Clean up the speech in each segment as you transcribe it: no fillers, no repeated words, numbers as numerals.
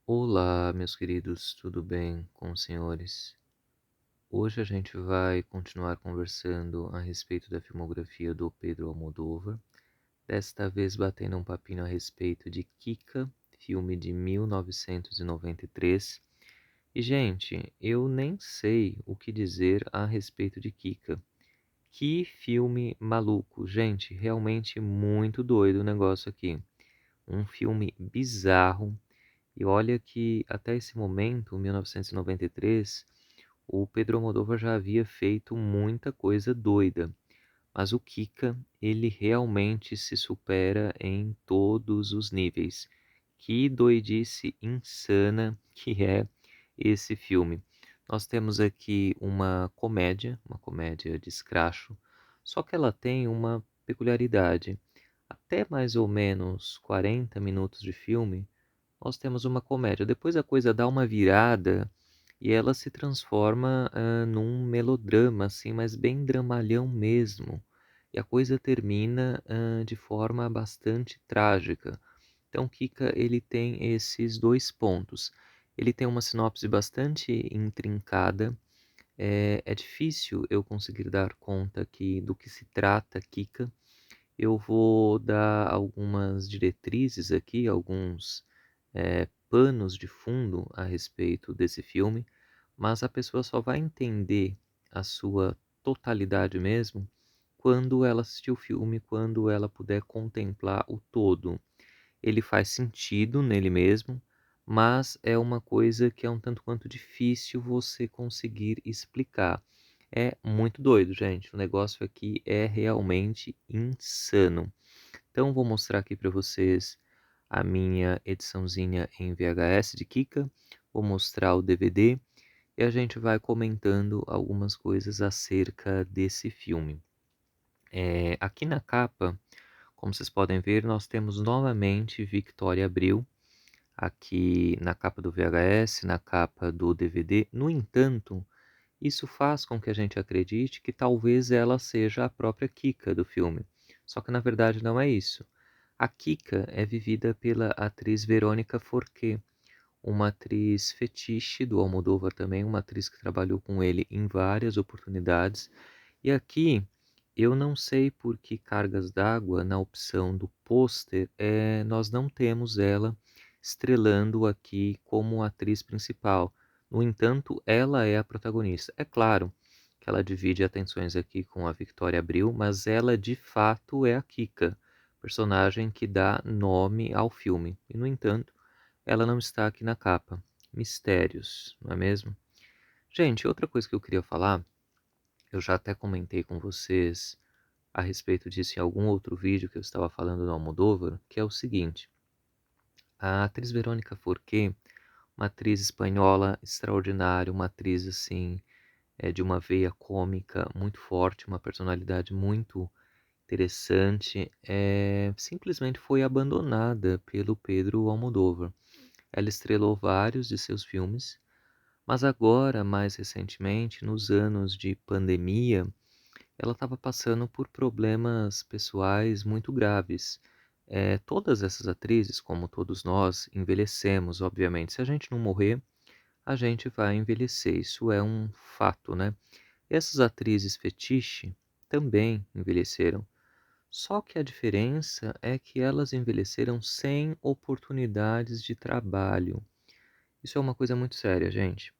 Olá, meus queridos, tudo bem com os senhores? Hoje a gente vai continuar conversando a respeito da filmografia do Pedro Almodóvar, desta vez batendo um papinho a respeito de Kika, filme de 1993. E, gente, eu nem sei o que dizer a respeito de Kika. Que filme maluco, gente, realmente muito doido o negócio aqui. Um filme bizarro. E olha que até esse momento, 1993, o Pedro Almodóvar já havia feito muita coisa doida, mas o Kika, ele realmente se supera em todos os níveis. Que doidice insana que é esse filme. Nós temos aqui uma comédia de escracho, só que ela tem uma peculiaridade. Até mais ou menos 40 minutos de filme, nós temos uma comédia. Depois a coisa dá uma virada e ela se transforma num melodrama, assim, mas bem dramalhão mesmo. E a coisa termina de forma bastante trágica. Então, Kika, ele tem esses dois pontos. Ele tem uma sinopse bastante intrincada. É difícil eu conseguir dar conta aqui do que se trata Kika. Eu vou dar algumas diretrizes aqui, alguns panos de fundo a respeito desse filme, mas a pessoa só vai entender a sua totalidade mesmo quando ela assistir o filme, quando ela puder contemplar o todo. Ele faz sentido nele mesmo, mas é uma coisa que é um tanto quanto difícil você conseguir explicar. É muito doido, gente. O negócio aqui é realmente insano. Então, vou mostrar aqui para vocês a minha ediçãozinha em VHS de Kika. Vou mostrar o DVD e a gente vai comentando algumas coisas acerca desse filme. Aqui na capa, como vocês podem ver, nós temos novamente Victoria Abril, aqui na capa do VHS, na capa do DVD. No entanto, isso faz com que a gente acredite que talvez ela seja a própria Kika do filme. Só que na verdade não é isso. A Kika é vivida pela atriz Verônica Forqué, uma atriz fetiche do Almodóvar também, uma atriz que trabalhou com ele em várias oportunidades. E aqui eu não sei por que cargas d'água na opção do pôster nós não temos ela estrelando aqui como atriz principal. No entanto, ela é a protagonista. É claro que ela divide atenções aqui com a Victoria Abril, mas ela de fato é a Kika, personagem que dá nome ao filme. E no entanto, ela não está aqui na capa. Mistérios, não é mesmo? Gente, outra coisa que eu queria falar, eu já até comentei com vocês a respeito disso em algum outro vídeo que eu estava falando do Almodóvar, que é o seguinte: a atriz Verônica Forqué, uma atriz espanhola extraordinária, uma atriz assim, de uma veia cômica muito forte, uma personalidade muito interessante, simplesmente foi abandonada pelo Pedro Almodóvar. Ela estrelou vários de seus filmes, mas agora, mais recentemente, nos anos de pandemia, ela estava passando por problemas pessoais muito graves. Todas essas atrizes, como todos nós, envelhecemos, obviamente. Se a gente não morrer, a gente vai envelhecer. Isso é um fato, né? Essas atrizes fetiche também envelheceram. Só que a diferença é que elas envelheceram sem oportunidades de trabalho. Isso é uma coisa muito séria, gente.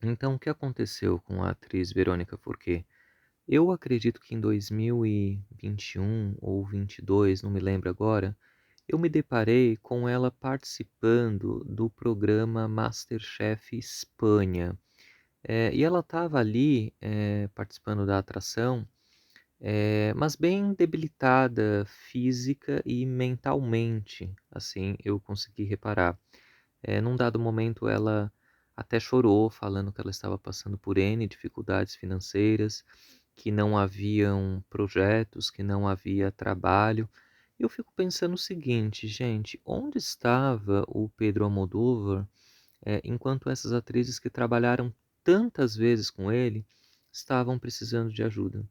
Então, o que aconteceu com a atriz Verônica Forqué? Eu acredito que em 2021 ou 22, não me lembro agora, eu me deparei com ela participando do programa MasterChef Espanha. E ela estava ali participando da atração, mas bem debilitada física e mentalmente, assim eu consegui reparar. Num dado momento ela até chorou, falando que ela estava passando por N dificuldades financeiras, que não haviam projetos, que não havia trabalho. E eu fico pensando o seguinte, gente, onde estava o Pedro Almodóvar, enquanto essas atrizes que trabalharam tantas vezes com ele estavam precisando de ajuda?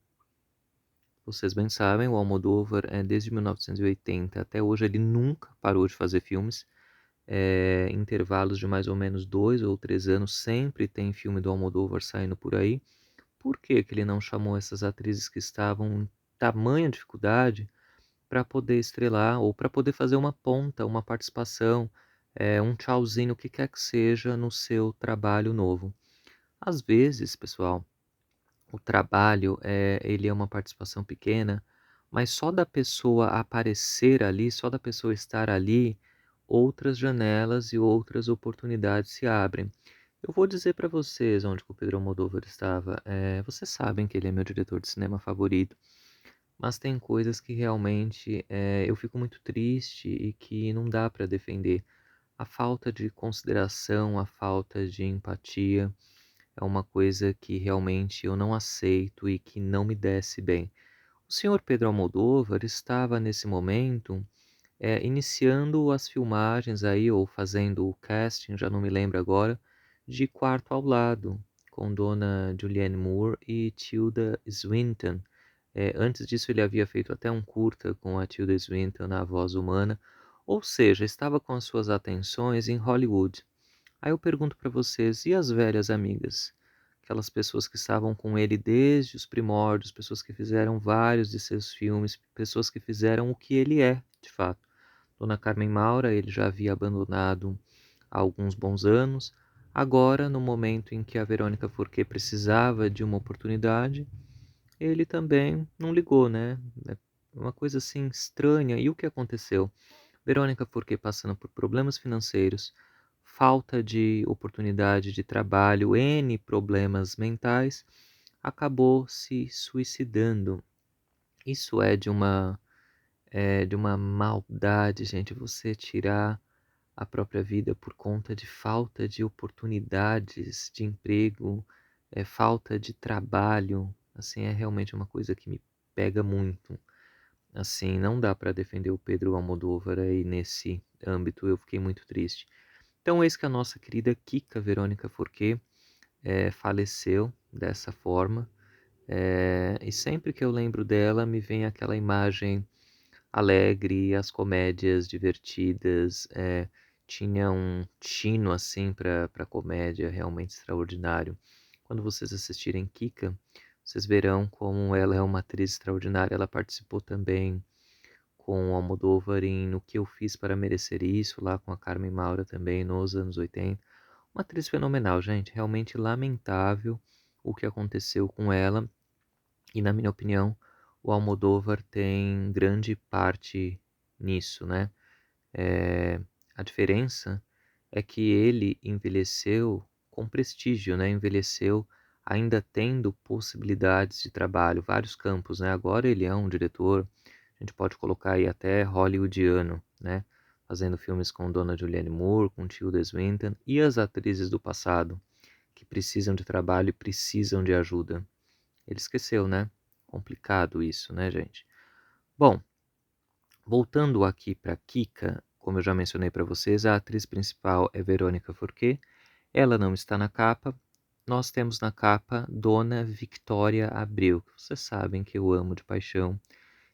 Vocês bem sabem, o Almodóvar, desde 1980 até hoje, ele nunca parou de fazer filmes. intervalos de mais ou menos 2 ou 3 anos, sempre tem filme do Almodóvar saindo por aí. Por que que ele não chamou essas atrizes que estavam em tamanha dificuldade para poder estrelar ou para poder fazer uma ponta, uma participação, um tchauzinho, o que quer que seja, no seu trabalho novo? Às vezes, pessoal, o trabalho, ele é uma participação pequena, mas só da pessoa aparecer ali, só da pessoa estar ali, outras janelas e outras oportunidades se abrem. Eu vou dizer para vocês onde que o Pedro Almodóvar estava. Vocês sabem que ele é meu diretor de cinema favorito, mas tem coisas que realmente eu fico muito triste e que não dá para defender. A falta de consideração, a falta de empatia é uma coisa que realmente eu não aceito e que não me desce bem. O senhor Pedro Almodóvar estava nesse momento iniciando as filmagens aí, ou fazendo o casting, já não me lembro agora, de Quarto ao Lado, com Dona Julianne Moore e Tilda Swinton. Antes disso ele havia feito até um curta com a Tilda Swinton na voz humana, ou seja, estava com as suas atenções em Hollywood. Aí eu pergunto para vocês, e as velhas amigas? Aquelas pessoas que estavam com ele desde os primórdios, pessoas que fizeram vários de seus filmes, pessoas que fizeram o que ele é, de fato. Dona Carmen Maura, ele já havia abandonado há alguns bons anos. Agora, no momento em que a Verônica Forquet precisava de uma oportunidade, ele também não ligou, né? É uma coisa assim estranha. E o que aconteceu? Verônica Forquet passando por problemas financeiros, falta de oportunidade de trabalho, N problemas mentais, acabou se suicidando. Isso é de uma maldade, gente, você tirar a própria vida por conta de falta de oportunidades de emprego, falta de trabalho, assim, é realmente uma coisa que me pega muito. Assim, não dá para defender o Pedro Almodóvar aí nesse âmbito, eu fiquei muito triste. Então, eis que a nossa querida Kika Verônica Forquet faleceu dessa forma, e sempre que eu lembro dela, me vem aquela imagem alegre, as comédias divertidas, tinha um tino assim para comédia realmente extraordinário. Quando vocês assistirem Kika, vocês verão como ela é uma atriz extraordinária. Ela participou também com o Almodóvar em No Que Eu Fiz para Merecer Isso, lá com a Carmen Maura também nos anos 80. Uma atriz fenomenal, gente, realmente lamentável o que aconteceu com ela e, na minha opinião, o Almodóvar tem grande parte nisso, né? É, a diferença é que ele envelheceu com prestígio, né? Envelheceu ainda tendo possibilidades de trabalho, vários campos, né? Agora ele é um diretor, a gente pode colocar aí até hollywoodiano, né? Fazendo filmes com Dona Julianne Moore, com Tilda Swinton e as atrizes do passado que precisam de trabalho e precisam de ajuda. Ele esqueceu, né? Complicado isso, né, gente? Bom, voltando aqui para Kika, como eu já mencionei para vocês, a atriz principal é Verônica Forquet. Ela não está na capa. Nós temos na capa Dona Victoria Abreu, que vocês sabem que eu amo de paixão.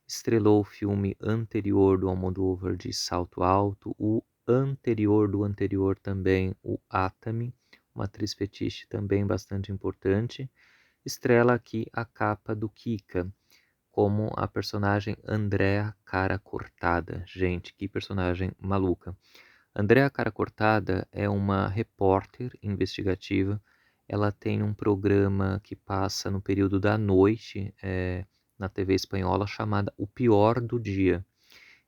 Estrelou o filme anterior do Almodóvar de Salto Alto, o anterior do anterior também, o Atami, uma atriz fetiche também bastante importante. Estrela aqui a capa do Kika, como a personagem Andréa Cara Cortada. Gente, que personagem maluca. Andréa Cara Cortada é uma repórter investigativa. Ela tem um programa que passa no período da noite na TV espanhola chamada O Pior do Dia.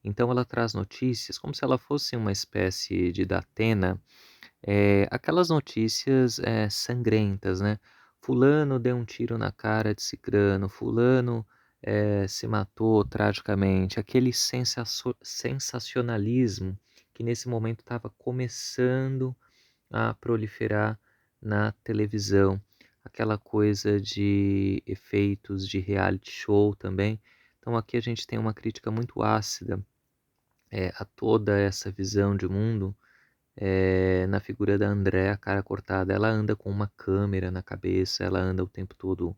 Então ela traz notícias como se ela fosse uma espécie de Datena, aquelas notícias sangrentas, né? Fulano deu um tiro na cara de cicrano, fulano se matou tragicamente, aquele sensacionalismo que nesse momento estava começando a proliferar na televisão, aquela coisa de efeitos de reality show também. Então aqui a gente tem uma crítica muito ácida a toda essa visão de mundo na figura da Andréa Cara Cortada. Ela anda com uma câmera na cabeça, ela anda o tempo todo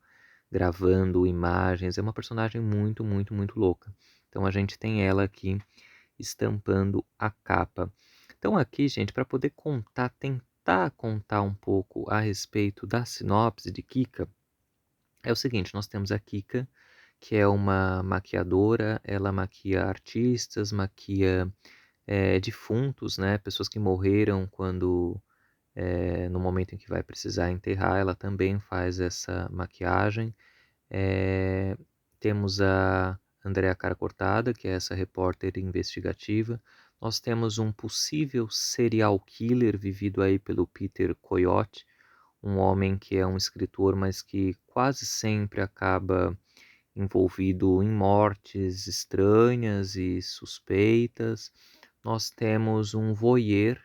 gravando imagens, é uma personagem muito, muito, muito louca. Então a gente tem ela aqui estampando a capa. Então aqui, gente, para poder tentar contar um pouco a respeito da sinopse de Kika, é o seguinte, nós temos a Kika, que é uma maquiadora, ela maquia artistas, maquia defuntos, né, pessoas que morreram no momento em que vai precisar enterrar, ela também faz essa maquiagem. É, temos a Andrea Cara Cortada, que é essa repórter investigativa. Nós temos um possível serial killer vivido aí pelo Peter Coyote, um homem que é um escritor, mas que quase sempre acaba envolvido em mortes estranhas e suspeitas. Nós temos um voyeur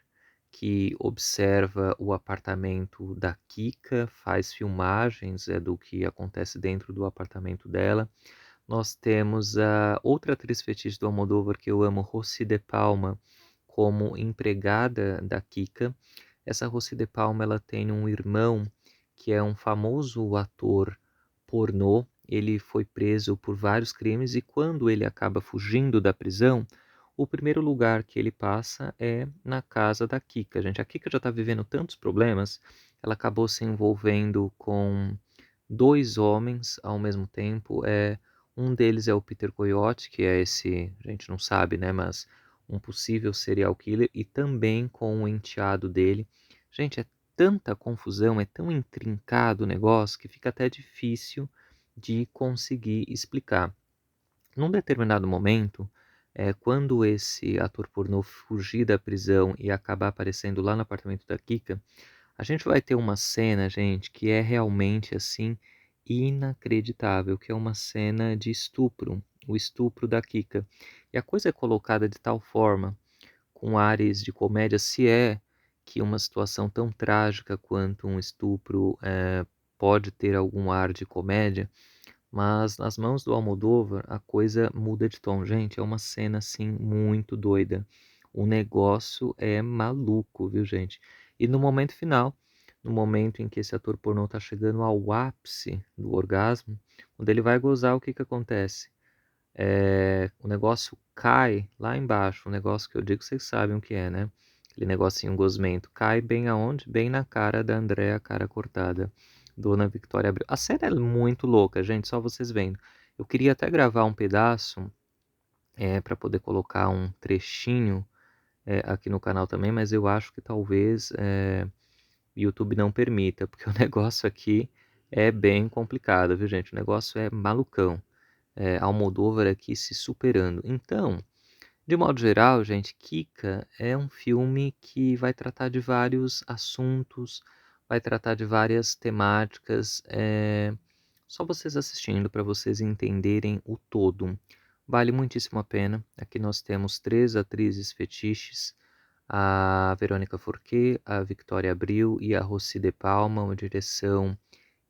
que observa o apartamento da Kika, faz filmagens do que acontece dentro do apartamento dela. Nós temos a outra atriz fetiche do Almodóvar que eu amo, Rossi de Palma, como empregada da Kika. Essa Rossi de Palma, ela tem um irmão que é um famoso ator pornô. Ele foi preso por vários crimes e quando ele acaba fugindo da prisão, o primeiro lugar que ele passa é na casa da Kika. Gente, a Kika já está vivendo tantos problemas, ela acabou se envolvendo com dois homens ao mesmo tempo. Um deles é o Peter Coyote, que é esse, a gente não sabe, né, mas um possível serial killer, e também com o enteado dele. Gente, é tanta confusão, é tão intrincado o negócio que fica até difícil de conseguir explicar. Num determinado momento, quando esse ator pornô fugir da prisão e acabar aparecendo lá no apartamento da Kika, a gente vai ter uma cena, gente, que é realmente assim inacreditável, que é uma cena de estupro, o estupro da Kika. E a coisa é colocada de tal forma, com ares de comédia, se é que uma situação tão trágica quanto um estupro pode ter algum ar de comédia, mas nas mãos do Almodóvar a coisa muda de tom. Gente, é uma cena assim muito doida. O negócio é maluco, viu, gente? E no momento final, no momento em que esse ator pornô tá chegando ao ápice do orgasmo, quando ele vai gozar, o que que acontece? O negócio cai lá embaixo, um negócio que eu digo que vocês sabem o que é, né? Aquele negocinho gosmento. Cai bem aonde? Bem na cara da Andrea Cara Cortada, Dona Victoria Abreu. A série é muito louca, gente, só vocês vendo. Eu queria até gravar um pedaço para poder colocar um trechinho aqui no canal também, mas eu acho que talvez o YouTube não permita, porque o negócio aqui é bem complicado, viu, gente? O negócio é malucão. Almodóvar aqui se superando. Então, de modo geral, gente, Kika é um filme que vai tratar de vários assuntos, vai tratar de várias temáticas. Só vocês assistindo para vocês entenderem o todo. Vale muitíssimo a pena. Aqui nós temos três atrizes fetiches, a Verônica Forqué, a Victoria Abril e a Rossi de Palma, uma direção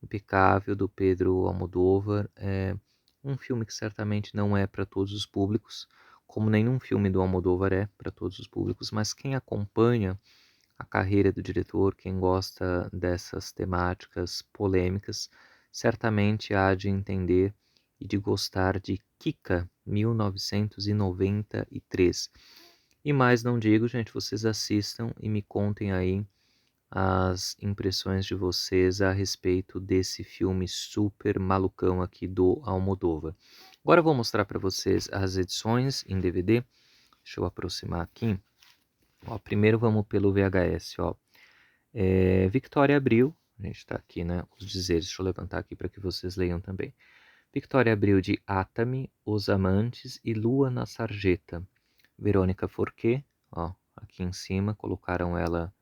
impecável do Pedro Almodóvar. É um filme que certamente não é para todos os públicos, como nenhum filme do Almodóvar é para todos os públicos, mas quem acompanha a carreira do diretor, quem gosta dessas temáticas polêmicas, certamente há de entender e de gostar de Kika, 1993. E mais não digo, gente, vocês assistam e me contem aí as impressões de vocês a respeito desse filme super malucão aqui do Almodóvar. Agora eu vou mostrar para vocês as edições em DVD. Deixa eu aproximar aqui. Ó, primeiro vamos pelo VHS. Ó. Victoria Abril, a gente está aqui, né? Os dizeres, deixa eu levantar aqui para que vocês leiam também. Victoria Abril de Atami, Os Amantes e Lua na Sarjeta. Verônica Forqué, ó, aqui em cima, colocaram ela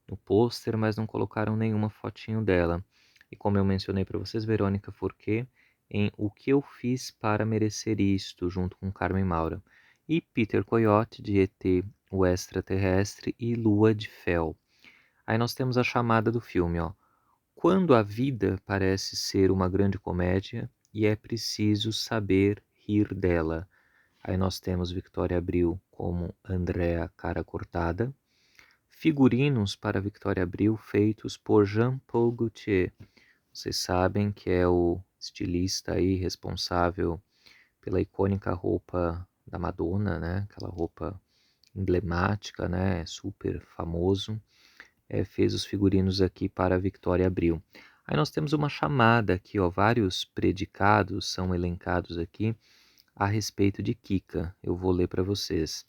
no pôster, mas não colocaram nenhuma fotinho dela. E como eu mencionei para vocês, Verônica Forqué em O que eu fiz para merecer isto, junto com Carmen Maura. E Peter Coyote, de ET, o extraterrestre, e Lua de Fel. Aí nós temos a chamada do filme, ó. Quando a vida parece ser uma grande comédia e é preciso saber rir dela. Aí nós temos Victoria Abril como Andrea Cara Cortada. Figurinos para Victoria Abril feitos por Jean-Paul Gaultier. Vocês sabem que é o estilista aí responsável pela icônica roupa da Madonna, né? Aquela roupa emblemática, né? Super famoso. Fez os figurinos aqui para a Victoria Abril. Aí nós temos uma chamada aqui, ó, vários predicados são elencados aqui a respeito de Kika. Eu vou ler para vocês.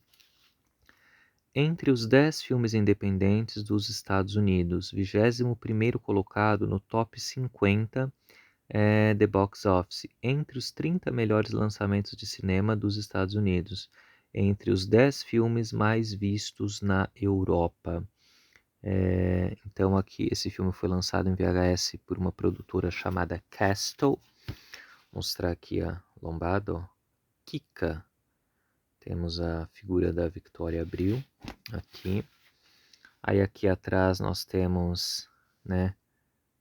Entre os 10 filmes independentes dos Estados Unidos, 21º colocado no top 50 The Box Office, entre os 30 melhores lançamentos de cinema dos Estados Unidos, entre os 10 filmes mais vistos na Europa. Então aqui esse filme foi lançado em VHS por uma produtora chamada Castle. Vou mostrar aqui a lombada, ó. Kika. Temos a figura da Victoria Abril aqui. Aí aqui atrás nós temos, né,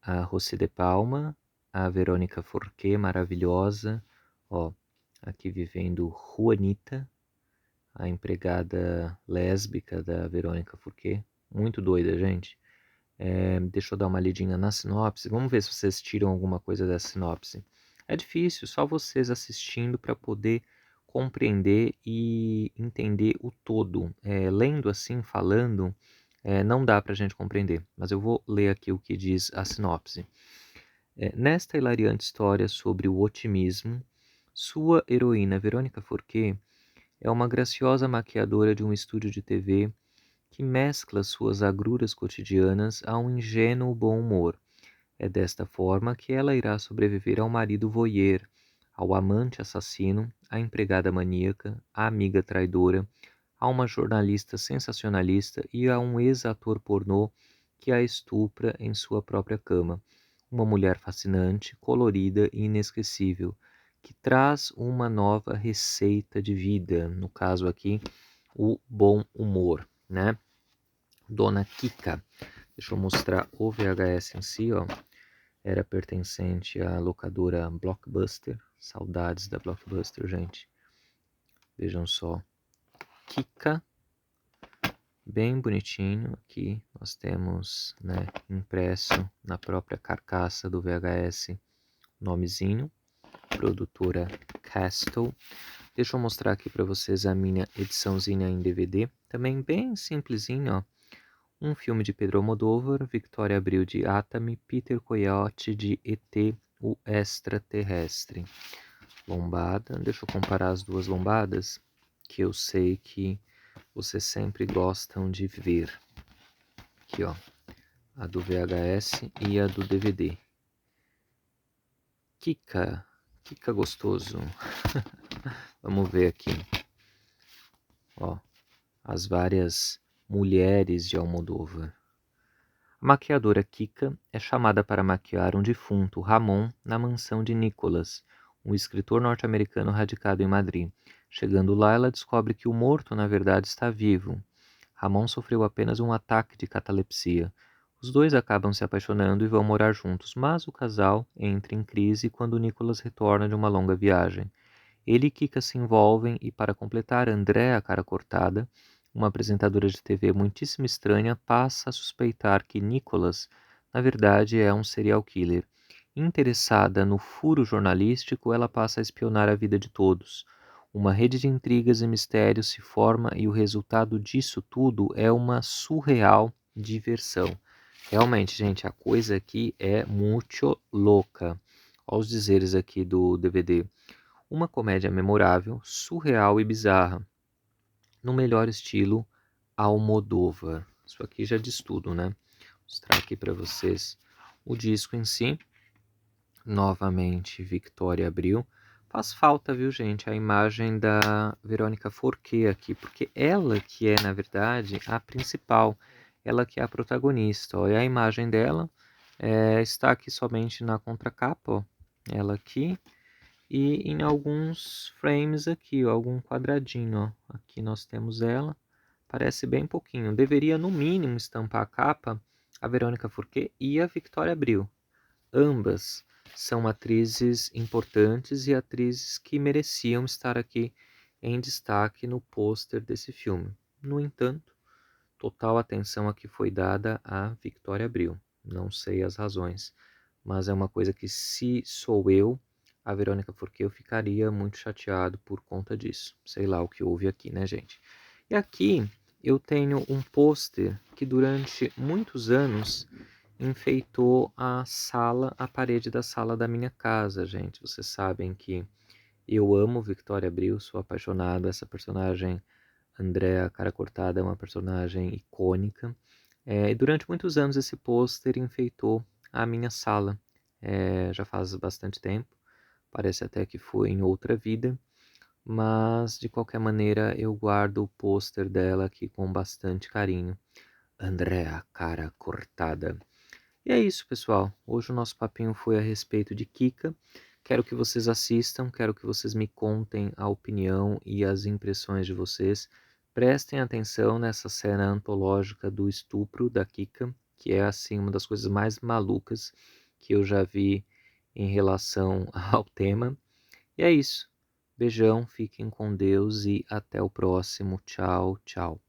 a Rossi de Palma, a Verônica Forqué, maravilhosa, ó, aqui vivendo Juanita, a empregada lésbica da Verônica Forqué, muito doida, gente. Deixa eu dar uma lidinha na sinopse, vamos ver se vocês tiram alguma coisa dessa sinopse. É difícil, só vocês assistindo para poder compreender e entender o todo. Lendo assim, falando, não dá para a gente compreender, mas eu vou ler aqui o que diz a sinopse. Nesta hilariante história sobre o otimismo, sua heroína Verônica Forqué é uma graciosa maquiadora de um estúdio de TV que mescla suas agruras cotidianas a um ingênuo bom humor. É desta forma que ela irá sobreviver ao marido voyeur, ao amante assassino, à empregada maníaca, à amiga traidora, a uma jornalista sensacionalista e a um ex-ator pornô que a estupra em sua própria cama. Uma mulher fascinante, colorida e inesquecível, que traz uma nova receita de vida, no caso aqui, o bom humor, né? Dona Kika. Deixa eu mostrar o VHS em si, ó. Era pertencente à locadora Blockbuster. Saudades da Blockbuster, gente. Vejam só. Kika. Bem bonitinho. Aqui nós temos, né, impresso na própria carcaça do VHS, nomezinho. Produtora Castle. Deixa eu mostrar aqui para vocês a minha ediçãozinha em DVD. Também bem simplesinho, ó. Um filme de Pedro Almodóvar, Victoria Abril de Atami, Peter Coyote de ET, o Extraterrestre. Lombada, deixa eu comparar as duas lombadas, que eu sei que vocês sempre gostam de ver. Aqui, ó, a do VHS e a do DVD. Kika, Kika gostoso. Vamos ver aqui. Ó, as várias mulheres de Almodóvar. A maquiadora Kika é chamada para maquiar um defunto, Ramon, na mansão de Nicholas, um escritor norte-americano radicado em Madrid. Chegando lá, ela descobre que o morto, na verdade, está vivo. Ramon sofreu apenas um ataque de catalepsia. Os dois acabam se apaixonando e vão morar juntos, mas o casal entra em crise quando Nicholas retorna de uma longa viagem. Ele e Kika se envolvem e, para completar, André, a cara cortada, uma apresentadora de TV muitíssimo estranha, passa a suspeitar que Nicholas, na verdade, é um serial killer. Interessada no furo jornalístico, ela passa a espionar a vida de todos. Uma rede de intrigas e mistérios se forma e o resultado disso tudo é uma surreal diversão. Realmente, gente, a coisa aqui é muito louca. Olha os dizeres aqui do DVD. Uma comédia memorável, surreal e bizarra, no melhor estilo Almodóvar. Isso aqui já diz tudo, né? Vou mostrar aqui para vocês o disco em si. Novamente, Victoria Abril. Faz falta, viu, gente, a imagem da Verônica Forqué aqui, porque ela que é, na verdade, a principal, ela que é a protagonista. Ó, e a imagem dela está aqui somente na contracapa, ó, ela aqui. E em alguns frames aqui, ó, algum quadradinho, ó. Aqui nós temos ela, parece bem pouquinho. Deveria no mínimo estampar a capa a Verônica Forqué e a Victoria Abril. Ambas são atrizes importantes e atrizes que mereciam estar aqui em destaque no pôster desse filme. No entanto, total atenção aqui foi dada a Victoria Abril. Não sei as razões, mas é uma coisa que, se sou eu, a Verônica Forqué, eu ficaria muito chateado por conta disso. Sei lá o que houve aqui, né, gente? E aqui eu tenho um pôster que durante muitos anos enfeitou a parede da sala da minha casa, gente. Vocês sabem que eu amo Victoria Abril, sou apaixonado. Essa personagem, Andréa Cara Cortada, é uma personagem icônica. E durante muitos anos esse pôster enfeitou a minha sala. Já faz bastante tempo, parece até que foi em outra vida, mas de qualquer maneira eu guardo o pôster dela aqui com bastante carinho. Andréa Cara Cortada. E é isso, pessoal. Hoje o nosso papinho foi a respeito de Kika. Quero que vocês assistam, quero que vocês me contem a opinião e as impressões de vocês. Prestem atenção nessa cena antológica do estupro da Kika, que é assim uma das coisas mais malucas que eu já vi em relação ao tema. E é isso. Beijão, fiquem com Deus e até o próximo. Tchau, tchau.